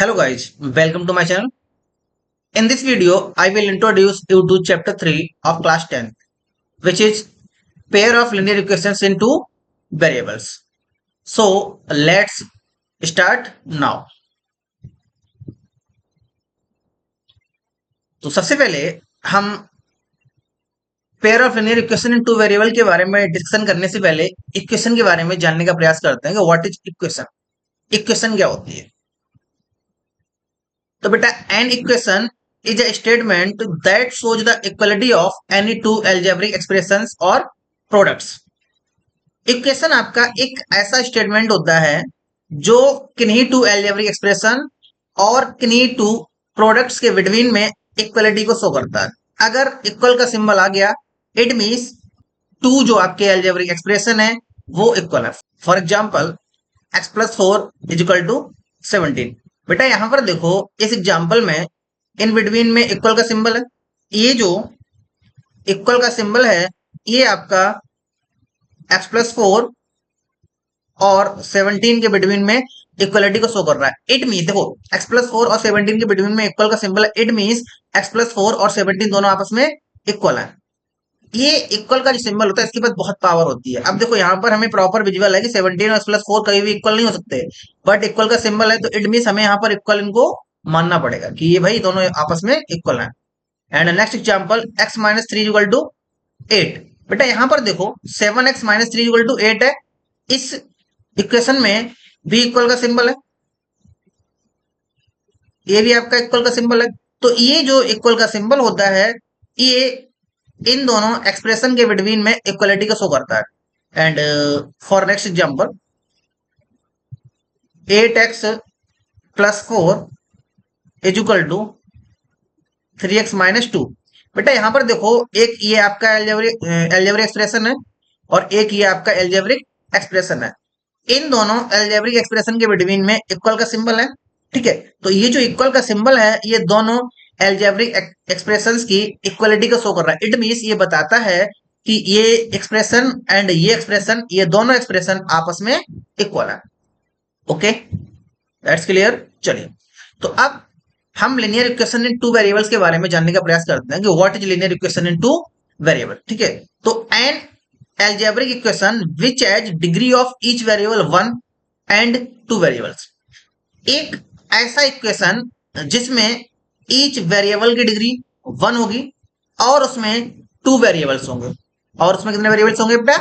Hello guys, welcome to my channel. In this video, I will introduce you to chapter 3 of class 10, which is pair of linear equations in two variables. So let's start now. तो सबसे पहले हम pair of linear equation in two variable के बारे में discussion करने से पहले इक्वेशन के बारे में जानने का प्रयास करते हैं कि व्हाट इज इक्वेशन। इक्वेशन क्या होती है? तो बेटा an equation is a statement that shows the equality of any two algebraic expressions or products. Equation आपका एक ऐसा स्टेटमेंट होता है जो किन्हीं टू एल्जेब्रिक एक्सप्रेशन और किन्हीं टू प्रोडक्ट्स के बिटवीन में इक्वलिटी को शो करता है। अगर इक्वल का सिंबल आ गया इट मींस टू जो आपके एल्जेब्रिक एक्सप्रेशन है वो इक्वल है। For example x plus 4 is equal to 17। बेटा यहां पर देखो इस एग्जांपल में इन बिटवीन में इक्वल का सिंबल है। ये जो इक्वल का सिंबल है ये आपका x प्लस 4 और 17 के बिटवीन में इक्वलिटी को शो कर रहा है। इट मीन देखो x प्लस 4 और 17 के बिटवीन में इक्वल का सिंबल है। इट मीन्स x प्लस 4 और 17 दोनों आपस में इक्वल है। ये इक्वल का जो सिंबल होता है इसके पास बहुत पावर होती है। अब देखो यहाँ पर हमें प्रॉपर विजुअल है कि 17 और प्लस 4 कभी भी इक्वल नहीं हो सकते, बट इक्वल का सिंबल है तो इट मीन्स हमें यहाँ पर इक्वल इनको मानना पड़ेगा कि ये भाई दोनों आपस में इक्वल है। And next example x minus 3 equal to 8। बेटा यहाँ पर देखो 7x माइनस 3 इक्वल टू 8 है। इस इक्वेशन में भी इक्वल का सिंबल है, ये भी आपका इक्वल का सिंबल है। तो ये जो इक्वल का सिंबल होता है ये इन दोनों एक्सप्रेशन के बिटवीन में इक्वलिटी को शो करता है। And for next example 8x plus 4 is equal to 3x minus 2। बेटा यहां पर देखो एक ये आपका एल्जेब्रिक एक्सप्रेशन है और एक ये आपका एल्जेब्रिक एक्सप्रेशन है। इन दोनों एल्जेब्रिक एक्सप्रेशन के बिटवीन में इक्वल का सिंबल है। ठीक है, तो ये जो इक्वल का सिंबल है ये दोनों एल्जेब्रिक एक्सप्रेशंस की इक्वलिटी को शो कर रहा है। इट मींस ये बताता है कि ये एक्सप्रेशन एंड ये एक्सप्रेशन ये दोनों एक्सप्रेशन आपस में इक्वल है। Okay, that's clear. चलिए तो अब हम linear equation in two variables के बारे में जानने का प्रयास करते हैं कि what is linear equation in two variable. ठीक है, तो N algebraic equation which has degree of each variable 1 and 2 variables। एक ऐसा इक्वेशन जिसमें each वेरिएबल की डिग्री 1 होगी और उसमें 2 वेरिएबल्स होंगे। और उसमें कितने वेरिएबल्स होंगे बेटा?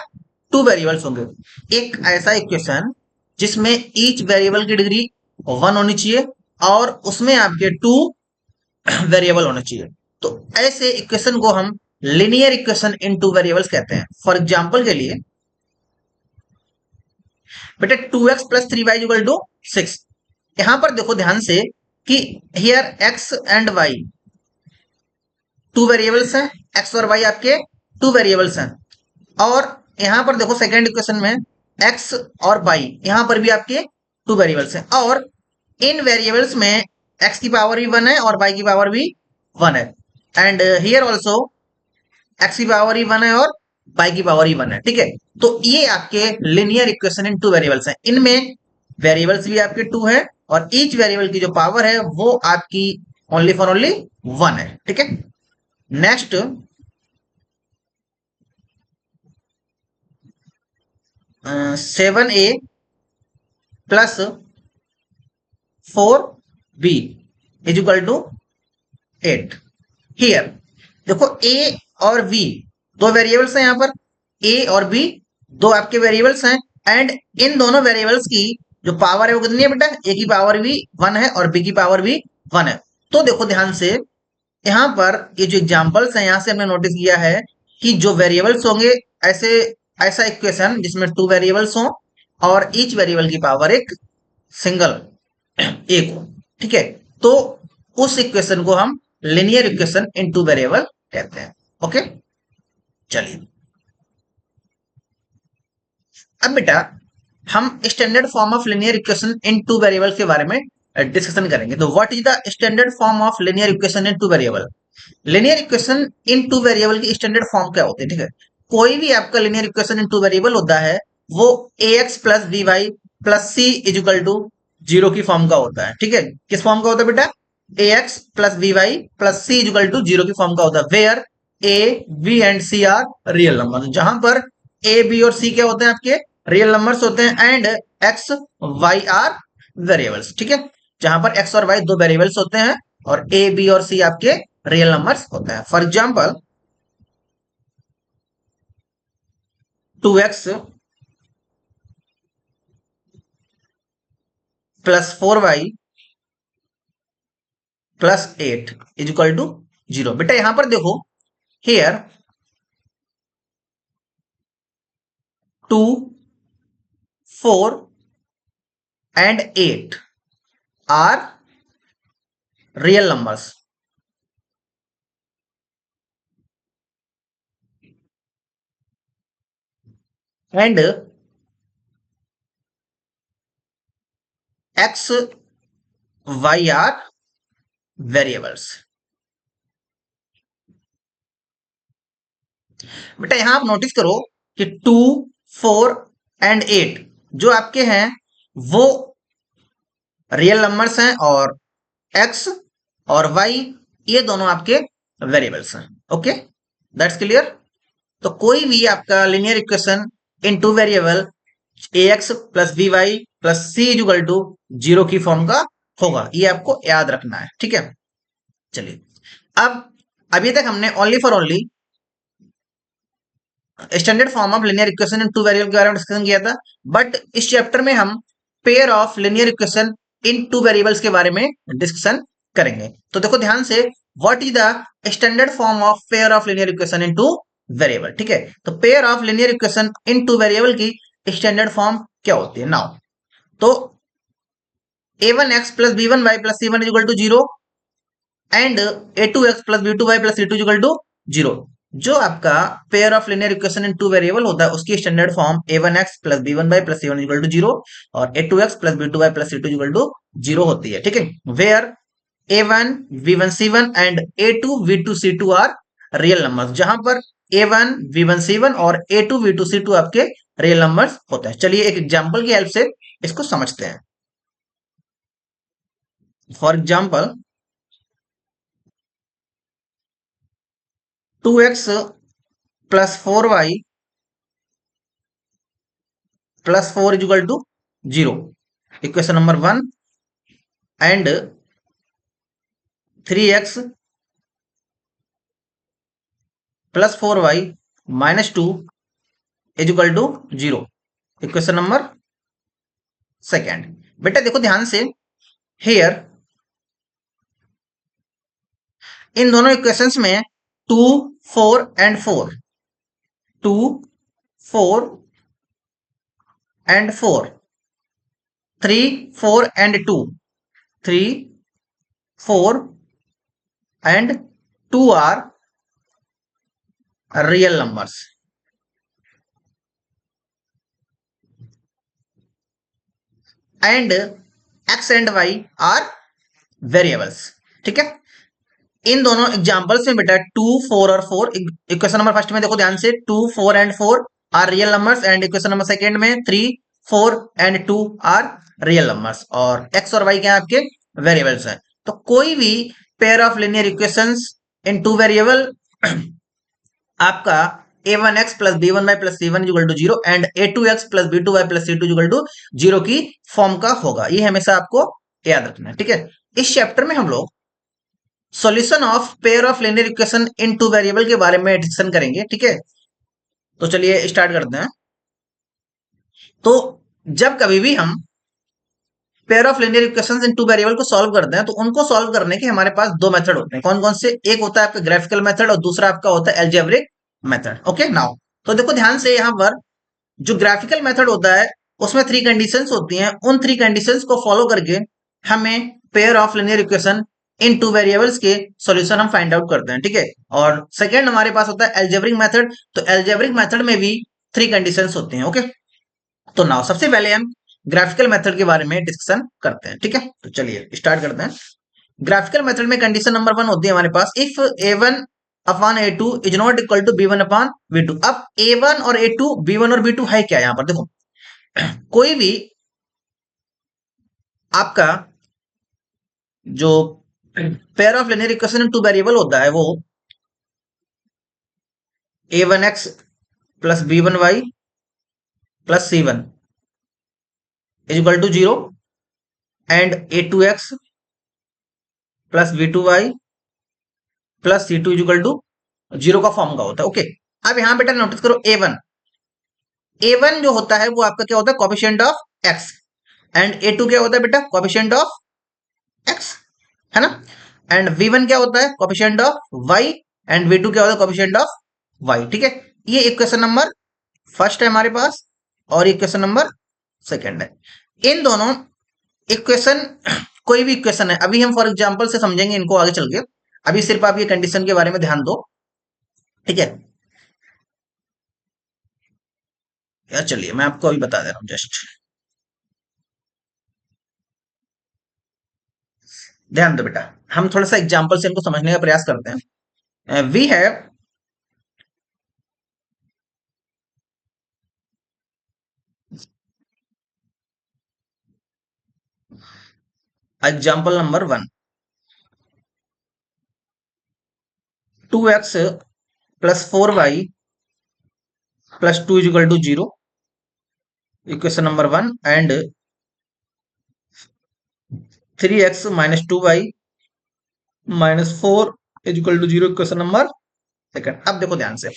2 वेरिएबल्स होंगे। एक ऐसा इक्वेशन जिसमें each वेरिएबल की डिग्री 1 होनी चाहिए और उसमें आपके 2 वेरिएबल होने चाहिए। तो ऐसे इक्वेशन को हम linear equation in two variables कहते हैं। फॉर एग्जांपल के लिए बेटा 2x plus 3y equal to 6। यहां पर देखो ध्यान से कि here x and y 2 variables हैं, x और y आपके 2 वेरिएबल्स हैं। और यहां पर देखो सेकेंड इक्वेशन में x और y यहां पर भी आपके 2 वेरिएबल्स हैं और इन वेरिएबल्स में x की पावर भी 1 है और y की पावर भी 1 है। एंड हियर ऑल्सो x की पावर ही 1 है और y की पावर ही 1 है। ठीक है, तो ये आपके linear equation in two variables हैं। इनमें वेरिएबल्स भी आपके 2 है और ईच वेरिएबल की जो पावर है वो आपकी ओनली फॉर ओनली 1 है। ठीक है, next 7a plus 4b is equal to 8। Here देखो a और b दो वेरिएबल्स हैं, यहाँ पर a और b दो आपके वेरिएबल्स हैं एंड इन दोनों वेरिएबल्स की जो पावर है वो कितनी है बेटा? a की पावर भी 1 है और b की पावर भी 1 है। तो देखो ध्यान से यहाँ पर ये जो एग्जांपल्स हैं यहाँ से हमने नोटिस किया है कि जो वेरिएबल्स होंगे ऐसा इक्वेशन जिसमें 2 वेरिएबल्स हों और ईच वेरिएबल की पावर एक सिंगल एक हो। ठीक है, तो उस इक्वेशन को हम linear equation in two variable कहते हैं। ओके, चलिए अब बेटा हम standard form of linear equation in two variable के बारे में डिस्कशन करेंगे। तो what is the standard form of linear equation in two variable? Linear equation in two variable की स्टैंडर्ड फॉर्म क्या होती है? ठीक है, कोई भी आपका linear equation in two variable होता है वो ax plus b y plus c is equal to zero की फॉर्म का होता है। ठीक है, किस फॉर्म का होता है बेटा? A x plus b y plus c equal to zero की फॉर्म का होता है, where a b and c are real number. जहां पर ए बी और सी क्या होते हैं? आपके रियल नंबर्स होते हैं, and x y are variables. ठीक है, जहां पर एक्स और वाई दो वेरिएबल्स होते हैं और ए बी और सी आपके रियल नंबर्स होते हैं। For example, 2x plus 4y plus 8 is equal to zero. बेटा यहां पर देखो, here 2, 4 and 8 are real numbers, and x y are variables. बेटा यहां आप नोटिस करो कि 2, 4 एंड 8 जो आपके हैं वो रियल नंबर्स हैं, और एक्स और वाई ये दोनों आपके वेरिएबल्स हैं। Okay, that's clear. तो कोई भी आपका linear equation in two variable a x plus b y plus c equal to zero की फॉर्म का होगा, ये आपको याद रखना है। ठीक है, चलिए अब अभी तक हमने only for only standard form of linear equation in two variable के बारे में डिस्कशन किया था, बट इस चैप्टर में हम pair of linear equation in two variables के बारे में डिस्कशन करेंगे। तो देखो ध्यान से, what is the standard form of pair of linear equation in two variable. ठीक है, तो pair of linear equation in two variable की स्टैंडर्ड फॉर्म क्या होती है? नाउ, तो a1x plus b1y plus c1 equal to zero and a2x plus b2y plus c2 equal to zero. जो आपका pair of linear equation in two variable होता है उसकी standard form a1x plus b1y plus c1 equal to zero और a2x plus b2y plus c2 equal to zero होती है। ठीक है, where a1 v1 c1 and a2 v2 c2 are real numbers, जहां पर a1 v1 c1 और a2 v2 c2 आपके real numbers होते हैं। चलिए एक एग्जांपल की हेल्प से इसको समझते हैं। For example, 2x plus 4y plus 4 equal to zero, equation number 1, and 3x plus 4y minus 2 is equal to zero, equation number second. बेटा देखो ध्यान से, हेयर इन दोनों इक्वेशंस में 2, 4 and 4, 2, 4 and 4, 3, 4 and 2, 3, 4 and 2 are real numbers, and x and y are variables. ठीक है, इन दोनों examples में बेटा 2, 4 और 4, इक्वेशन नंबर फर्स्ट में देखो ध्यान से, 2, 4 and 4 are real numbers, and equation number second में 3, 4 एंड 2 आर रियल नंबर्स, और एक्स और वाई क्या है? आपके वेरिएबल्स हैं। तो कोई भी pair of linear equations in two variable आपका a1x plus b1y plus c1 equal to zero and a2x plus b2y plus c2 equal to zero की फॉर्म का होगा, ये हमेशा आपको याद रखना है। ठीक है, इस चैप्टर में हम लोग solution of pair of linear equation in two variable के बारे में डिस्कशन करेंगे। ठीक है, तो चलिए स्टार्ट करते हैं। तो जब कभी भी हम pair of linear equations in two variable को सॉल्व करते हैं तो उनको सॉल्व करने के हमारे पास दो मेथड होते हैं। कौन कौन से? एक होता है आपका ग्राफिकल मेथड और दूसरा आपका होता है एल्जेब्रिक मेथड। ओके, नाउ तो देखो ध्यान से, यहाँ पर जो ग्राफिकल मेथड होता है उसमें थ्री कंडीशंस होती हैं। उन थ्री कंडीशंस को फॉलो करके हमें pair of linear equation in two variables के सॉल्यूशन हम फाइंड आउट करते हैं। ठीक है, और सेकंड हमारे पास होता है एल्जेब्रिक मेथड। तो एल्जेब्रिक मेथड में भी थ्री कंडीशंस होती हैं। ओके, तो नाउ सबसे पहले हम ग्राफिकल मेथड के बारे में डिस्कशन करते हैं। ठीक है, तो चलिए स्टार्ट करते हैं। ग्राफिकल मेथड में कंडीशन नंबर 1 होती है हमारे पास, if a1 upon a2 is not equal to b1 upon b2। अब a1 और a2, b1 और b2 है क्या? यहाँ पर देखो, कोई भी आपका जो pair of linear equation in two variable होता है वो a1x plus b1y plus c1 is equal to 0 and a2x plus b2y plus c2 is equal to 0 का फॉर्म का होता है। ओके, अब यहां बेटा नोटिस करो a1 जो होता है वो आपका क्या होता है, coefficient of x, and a2 क्या होता है बेटा, कोएफिशिएंट ऑफ x, है ना। एंड v1 क्या होता है, coefficient of y, and v2 क्या होता है, कोएफिशिएंट ऑफ y। ठीक है, ये इक्वेशन नंबर फर्स्ट है हमारे पास और इक्वेशन नंबर सेकंड है। इन दोनों इक्वेशन कोई भी इक्वेशन है, अभी हम फॉर एग्जांपल से समझेंगे इनको आगे चल के, अभी सिर्फ आप ये कंडीशन के बारे में ध्यान दो। ठीक है, यार चलिए मैं आपको अभी बता दे रहा हूँ जस्ट, ध्यान दो बेटा, हम थोड़ा सा एग्जांपल से इनको समझने का प्रयास करते हैं। We have example number 1, 2x plus 4y plus 2 is equal to 0, equation number 1, and 3x minus 2y minus 4 is equal to 0, equation number second. अब देखो ध्यान से,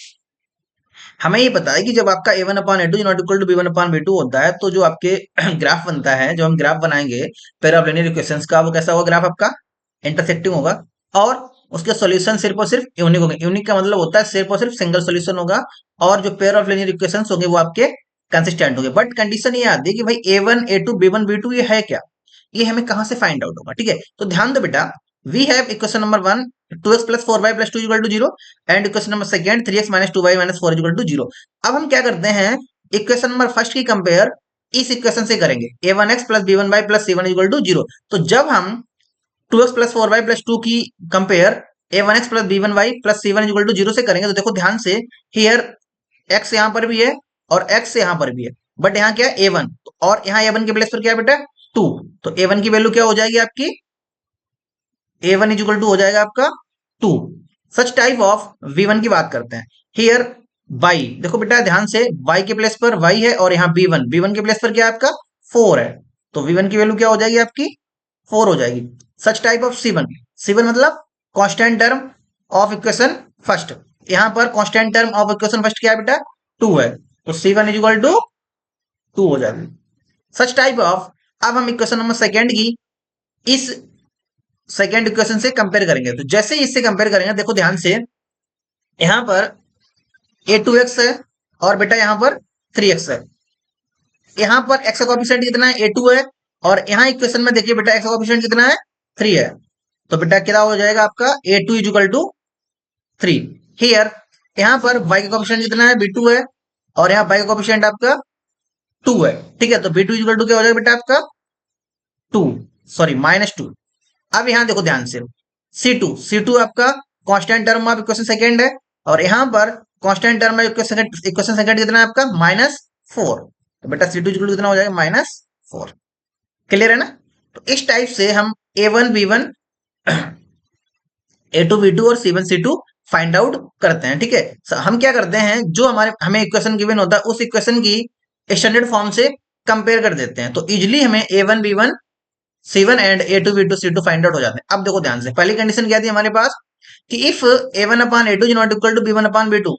हमें ये पता है कि जब आपका a1 upon a2 not equal to b1 upon b2 होता है, तो जो आपके ग्राफ बनता है, जो हम ग्राफ बनाएंगे पेयर ऑफ लीनियर इक्वेशंस का, वो कैसा होगा, ग्राफ आपका इंटरसेक्टिंग होगा, और उसके सॉल्यूशन सिर्फ और सिर्फ यूनिक होंगे। यूनिक का मतलब होता है सिर्फ और सिर्फ सिंगल सॉल्यूशन होगा, और जो पेयर ऑफ लीनियर इक्वेशंस होंगे वो आपके कंसिस्टेंट होंगे। बट कंडीशन ये आती है कि भाई a1 a2 b1 b2 ये है क्या, ये हमें कहां से फाइंड आउट होगा। ठीक है, तो ध्यान दो बेटा, we have equation number 1 2x plus 4y plus 2 equal to 0, and equation number second 3x minus 2y minus 4 equal to 0। अब हम क्या करते हैं, इक्वेशन नंबर फर्स्ट की कंपेयर इस इक्वेशन से करेंगे, a1x plus b1y plus c1 equal to 0। तो जब हम 2x प्लस 4y प्लस 2 की compare a1x plus b1y plus c1 equal to 0 से करेंगे, तो देखो ध्यान से, हियर x यहां पर भी है और x यहां पर भी है, बट यहाँ क्या है a1, और यहाँ a1 के प्लेस पर क्या है बेटा 2, तो a1 की वैल्यू क्या हो जाएगी आपकी, a1 इज इक्वल टू हो जाएगा आपका 2। सच टाइप ऑफ v1 की बात करते हैं, हियर y, देखो बेटा ध्यान से, y के प्लेस पर y है और यहाँ b1 के प्लेस पर क्या है आपका 4 है, तो v1 की वैल्यू क्या हो जाएगी आपकी 4 हो जाएगी। सच टाइप ऑफ c1 मतलब constant term of equation first, यहाँ पर constant term of equation first क्या है बेटा 2 है, तो c1 इज इक्वल टू 2 हो जाएगी। सच टाइप ऑफ, अब हम इक्वेशन नंबर सेकंड की इस सेकेंड इक्वेशन से कंपेयर करेंगे, तो जैसे ही इससे कंपेयर करेंगे देखो ध्यान से, यहां पर a2x है और बेटा यहां पर 3x है, यहां पर x का कोएफिशिएंट कितना है a2 है, और यहां इक्वेशन में देखिए बेटा x का कोएफिशिएंट कितना है 3 है, तो बेटा क्या हो जाएगा आपका a2 is equal to 3। Here यहां पर y का कोएफिशिएंट कितना है b2 है, और यहाँ y का कोएफिशिएंट आपका 2 है। ठीक है, तो b2 इज इक्वल टू क्या हो जाएगा बेटा आपका 2, सॉरी -2। अब यहां देखो ध्यान से, C2 आपका constant term of equation second है, और यहां पर constant term of equation second कितना है आपका -4, तो बेटा C2 कितना हो जाएगा -4। क्लियर है ना। तो इस टाइप से हम a1 b1 a2 b2 और c1 c2 फाइंड आउट करते हैं। ठीक है, हम क्या करते हैं, जो हमें इक्वेशन गिवन होता है उस इक्वेशन की स्टैंडर्ड फॉर्म से कंपेयर कर देते हैं, तो इजिली हमें a1 b1 c1 and a2 b2 c2 find out हो जाते हैं। अब देखो ध्यान से, पहली कंडीशन क्या थी हमारे पास कि if a1 upon a2 is not equal to b1 upon b2,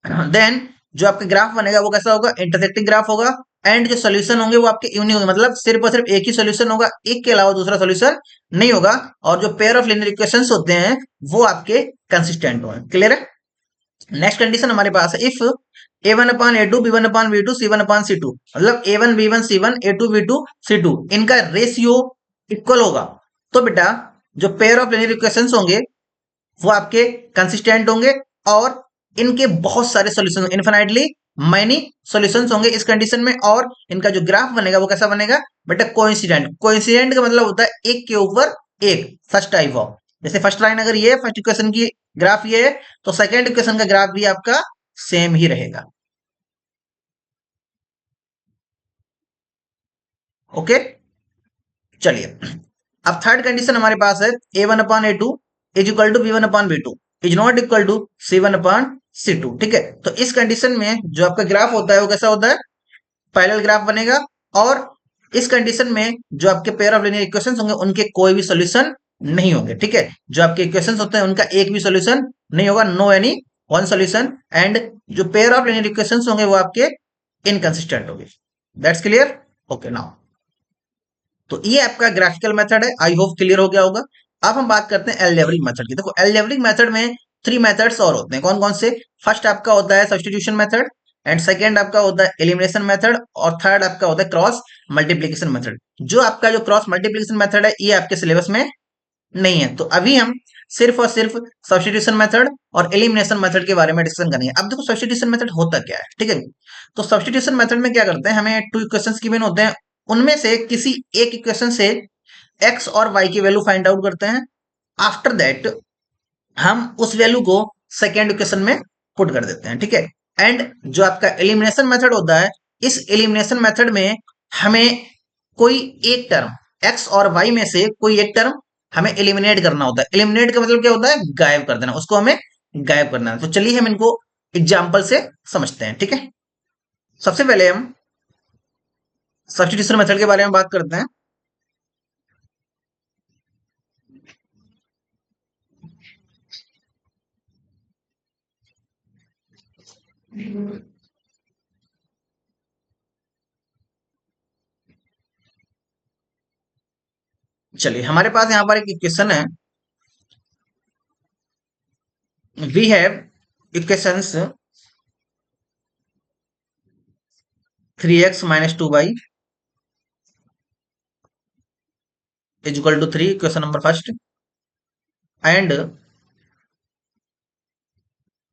then जो आपका ग्राफ बनेगा वो कैसा होगा, इंटरसेक्टिंग ग्राफ होगा, एंड जो सोल्यूशन होंगे वो आपके यूनिक होंगे, मतलब सिर्फ और सिर्फ एक ही सोल्यूशन होगा, एक के अलावा दूसरा सोल्यूशन नहीं होगा, और जो पेयर ऑफ लीनियर इक्वेशंस होते हैं वो आपके कंसिस्टेंट होंगे। क्लियर है। नेक्स्ट कंडीशन हमारे पास है, if a1 upon a2 b1 upon b2 c1 upon c2, मतलब a1 b1 c1 a2 b2 c2 इनका रेशियो इक्वल होगा, तो बेटा जो पेयर ऑफ लीनियर इक्वेशंस होंगे वो आपके कंसिस्टेंट होंगे, और इनके बहुत सारे सॉल्यूशन, इनफिनाइटली मैनी सॉल्यूशंस होंगे इस कंडीशन में, और इनका जो ग्राफ बनेगा वो कैसा बनेगा बेटा कोइंसिडेंट का मतलब होता है एक के ऊपर एक, फर्स्ट टाइप ऑफ, जैसे फर्स्ट लाइन अगर ये फर्स्ट इक्वेशन की ग्राफ ये है, तो सेकेंड इक्वेशन का ग्राफ भी आपका सेम ही रहेगा। ओके, चलिए, अब थर्ड कंडीशन हमारे पास है a1/a2 is equal to b1/b2 is not equal to c1/c2। ठीक है, तो इस कंडीशन में जो आपका ग्राफ होता है वो कैसा होता है, पैरेलल ग्राफ बनेगा। और इस कंडीशन में जो आपके पेयर ऑफ लीनियर इक्वेशंस होंगे उनके कोई भी सॉल्यूशन नहीं होंगे। ठीक है, जो आपके इक्वेशंस होते हैं उनका एक भी सॉल्यूशन नहीं होगा, no any one solution. And जो पेयर ऑफ लीनियर इक्वेशंस होंगे वो आपके इनकंसिस्टेंट होंगे। That's clear? ओके, नाउ तो ये आपका ग्राफिकल मेथड है, आई होप क्लियर हो गया होगा। अब हम बात करते हैं एल्जेब्रिक मेथड की। देखो, एल्जेब्रिक मेथड में थ्री मेथड्स और होते हैं। कौन कौन से? फर्स्ट आपका होता है सब्स्टिट्यूशन मेथड, एंड सेकेंड आपका होता है एलिमिनेशन मेथड, और थर्ड आपका होता है क्रॉस मल्टीप्लीकेशन मेथड। जो आपका जो क्रॉस मल्टीप्लीकेशन मेथड है ये आपके सिलेबस में नहीं है, तो अभी हम सिर्फ और सिर्फ सब्स्टिट्यूशन मेथड और एलिमिनेशन मेथड के बारे में डिस्कशन करेंगे। अब देखो, सब्स्टिट्यूशन मेथड होता क्या है। ठीक है, तो सब्स्टिट्यूशन मेथड में क्या करते हैं, हमें टू इक्वेशंस गिवन होते हैं, उनमें से किसी एक इक्वेशन से एक्स और वाई की वैल्यू फाइंड आउट करते हैं। आफ्टर दैट हम उस वैल्यू को सेकेंड इक्वेशन में पुट कर देते हैं। ठीक है, एंड जो आपका एलिमिनेशन मेथड होता है, इस एलिमिनेशन मेथड में हमें कोई एक टर्म एक्स और वाई में से कोई एक टर्म हमें एलिमिनेट करना होता है। एलिमिनेट का मतलब क्या होता है, गायब कर देना, उसको हमें गायब करना है। तो चलिए हम इनको एग्जाम्पल से समझते हैं। ठीक है, सबसे पहले हम सब्स्टिट्यूशन मेथड के बारे में बात करते हैं। चलिए, हमारे पास यहाँ पर एक इक्वेशन है, we have equations 3x - 2y is equal to 3, question number first, and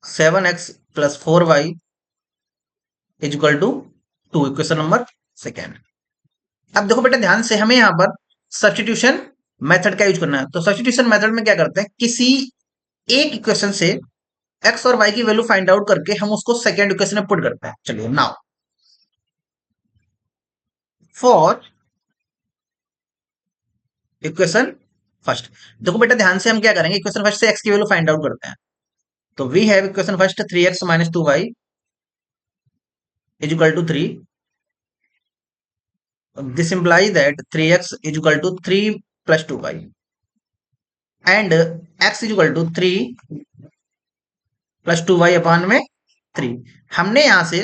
7x + 4y is equal to 2, equation number second. अब देखो बेटा, ध्यान से हमें यहाँ पर सब्स्टिट्यूशन मेथड का यूज करना है। तो सब्स्टिट्यूशन मेथड में क्या करते हैं, किसी एक इक्वेशन से एक्स और वाई की वैल्यू फाइंड आउट करके हम उसको सेकेंड इक्वेशन में पुट करते हैं। चलिए, नाउ फॉर इक्वेशन फर्स्ट, देखो बेटा ध्यान से हम क्या करेंगे, इक्वेशन फर्स्ट से एक्स की वैल्यू फाइंड आउट करते हैं। तो we have equation first 3x - 2y is equal to 3। This implies that 3x is equal to 3 plus 2y, and x is equal to 3 plus 2y upon में 3। हमने यहां से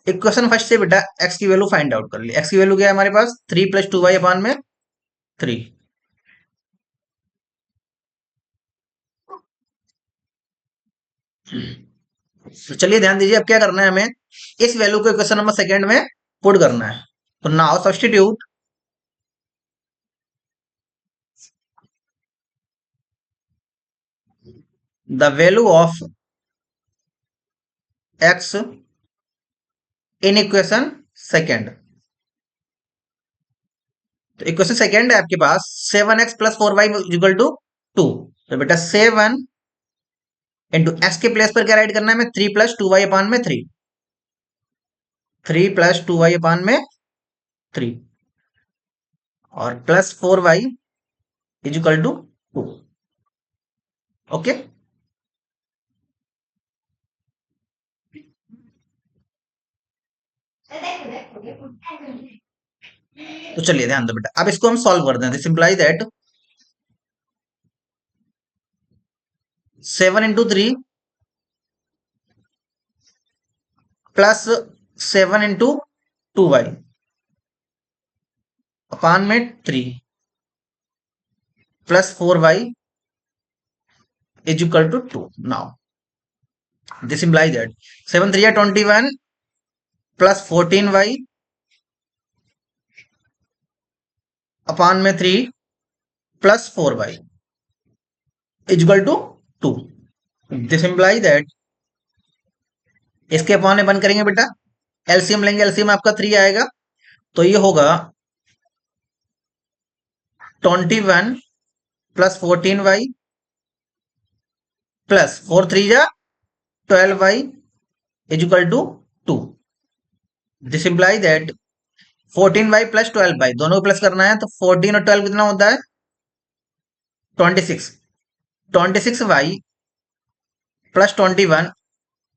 equation first से बेटा x की वैल्यू फाइंड आउट कर ली। x की value क्या है हमारे पास, 3 + 2y अपॉन में 3। तो चलिए ध्यान दीजिए, अब क्या करना है, हमें इस वैल्यू को इक्वेशन नंबर सेकेंड में पुट करना है। तो now substitute the value of x in equation second. तो इक्वेशन सेकेंड है आपके पास 7x + 4y इक्वल टू 2। तो बेटा 7 इंटू एक्स के प्लेस पर क्या राइट करना है, हमें 3 + 2y अपॉन में 3, 3 + 2y अपॉन में 3, और +4y is equal to 2। Okay, तो चलिए ध्यान दो बेटा, अब इसको हम सॉल्व कर दें। सिंप्लाई दैट 7 × 3 + 7 × 2y अपॉन में 3 +4y is equal to 2. Now, this implies that 7 3 are 21 plus 14y upon में 3 plus 4y is equal to 2. This implies that इसके अपॉन में बंद करेंगे बेटा, एलसीएम लेंगे, एलसीएम आपका 3 आएगा, तो ये होगा 21 plus 14y plus 4 3 जा 12y is equal to 2. This implies that 14y plus 12y दोनों को प्लस करना है, तो 14 और 12 कितना होता है? 26। 26y plus 21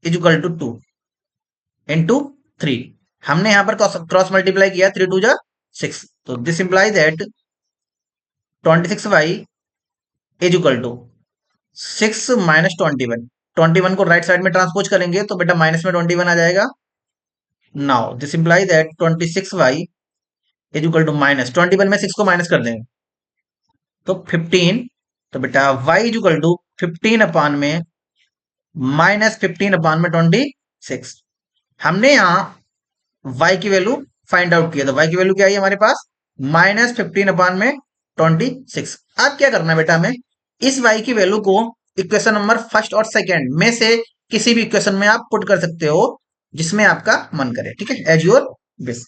is equal to 2 into 3। हमने यहां पर क्रॉस मल्टीप्लाई किया, 3 2 जा 6, तो this imply that 26y is equal to 6 minus 21। 21 को राइट साइड में ट्रांसपोज करेंगे तो बेटा माइनस में 21 आ जाएगा। Now this imply that 26y is equal to minus 21 में 6 को माइनस कर देंगे तो 15। तो बेटा y is equal to 15 upon में माइनस 15 अपान में 26। हमने यहाँ y की वैल्यू फाइंड आउट किया, तो y की वैल्यू क्या आई हमारे पास? माइनस 15 अपान में 26। अब क्या करना है बेटा, हमें इस y की वैल्यू को इक्वेशन नंबर फर्स्ट और सेकेंड में से किसी भी इक्वेशन में आप पुट कर सकते हो जिसमें आपका मन करे, ठीक है, as your wish.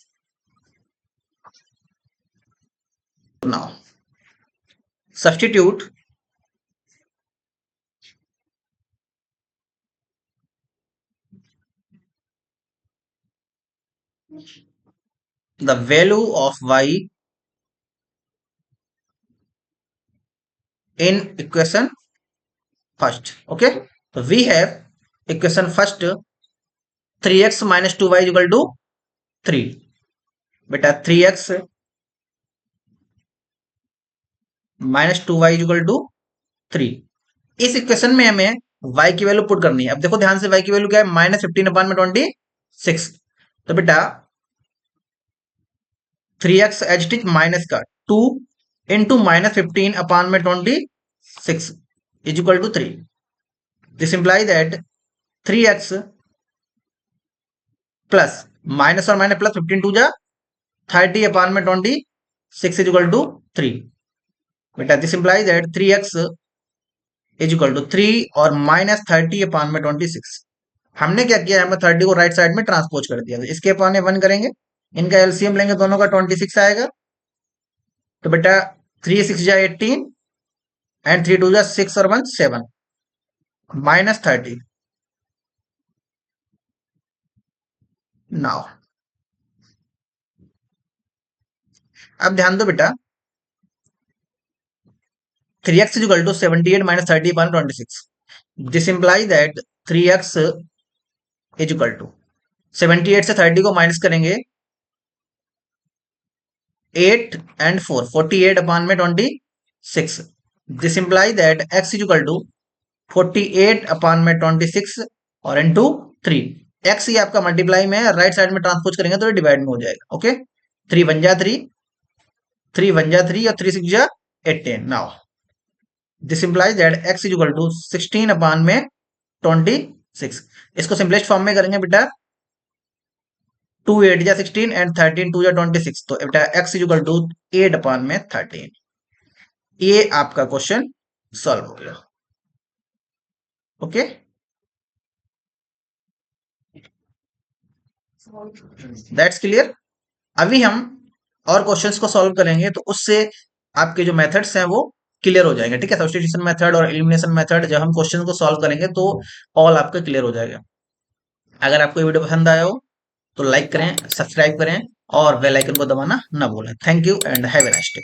Now substitute the value of y in equation first. Okay, so we have equation first 3x minus 2y is equal to 3। बेटा 3x minus 2y is equal to 3। इस इक्वेशन में हमें y की value put करनी है। अब देखो ध्यान से, y की वैल्यू क्या है? माइनस 15 अपान में 26। तो बेटा 3x as it is minus का 2 इंटू माइनस 15 अपान में 26 is equal to 3। This imply that 3x plus minus और माइनस प्लस 15 टू जा 30 अपान में 26 इज इक्वल टू 3। बेटा this imply that 3x is equal to 3 और माइनस 30 अपान में 26। हमने क्या किया, हमने 30 को राइट साइड में ट्रांसपोज कर दिया, तो इसके अपान में 1 करेंगे, इनका एलसीएम लेंगे, दोनों का 26 आएगा। तो बेटा 3 6 जा 18 एंड 3 2 जा 6 और 1 7 माइनस 30। नाउ अब ध्यान दो बेटा, 3x is equal to 78 minus 30 upon 26. This implies that 3x is equal to 78 से 30 को माइनस करेंगे 8 एंड 4 48 अपान में 26। This imply that x is equal to 48 upon में 26 और इनटू 3। x ही आपका मल्टीप्लाई में है, राइट साइड में ट्रांसपोज करेंगे तो डिवाइड में हो जाएगा। ओके, 3 1 जा 3, 3 1 जा 3 और 3 6 जा 18। Now this implies that x is equal to 16 upon में 26। इसको सिंपलेस्ट फॉर्म में करेंगे बेटा 2 8 जा 16 एंड 13 2 जा 26, तो बेटा x इज इक्वल टू 8 अपान में 13। ये आपका क्वेश्चन सॉल्व हो गया। Okay, that's clear. अभी हम और क्वेश्चंस को सॉल्व करेंगे तो उससे आपके जो मेथड्स हैं वो क्लियर हो जाएंगे, ठीक है। सब्स्टिट्यूशन मेथड और एलिमिनेशन मेथड जब हम क्वेश्चन को सॉल्व करेंगे तो ऑल आपका क्लियर हो जाएगा। अगर आपको ये वीडियो पसंद आया हो तो लाइक करें, सब्सक्राइब करें और बेल आइकन को दबाना ना भूलें। Thank you and have a nice day.